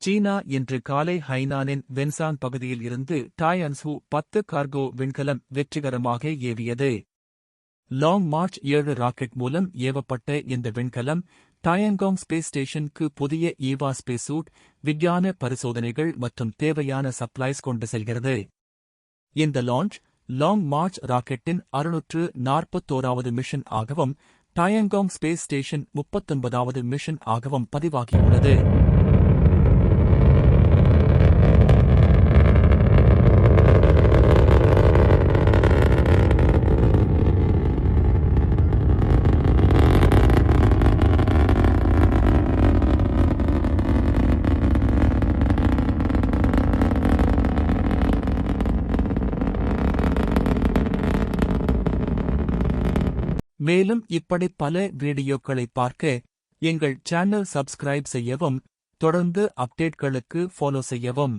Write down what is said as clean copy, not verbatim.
சீனா இன்று காலை ஹைனானின் வென்சாங் பகுதியில் இருந்து டாயன்சு 10 கார்கோ விண்கலம் வெற்றிகரமாக ஏவியது. லாங் மார்ச் 7 ராக்கெட் மூலம் ஏவப்பட்ட இந்த விண்கலம் டாயங்காங் ஸ்பேஸ் ஸ்டேஷனுக்கு புதிய ஈவா ஸ்பேஸ் சூட், விஞ்ஞான பரிசோதனைகள் மற்றும் தேவையான சப்ளைஸ் கொண்டு செல்கிறது. இந்த லான்ச் லாங் மார்ச் ராக்கெட்டின் 641வது மிஷன் ஆகவும் டாயங்காங் ஸ்பேஸ் ஸ்டேஷன் 39வது மிஷன் ஆகவும் பதிவாகியுள்ளது. மேலும் இப்படி பல வீடியோக்களை பார்க்க எங்கள் சேனல் சப்ஸ்கிரைப் செய்யவும், தொடர்ந்து அப்டேட்களுக்கு ஃபாலோ செய்யவும்.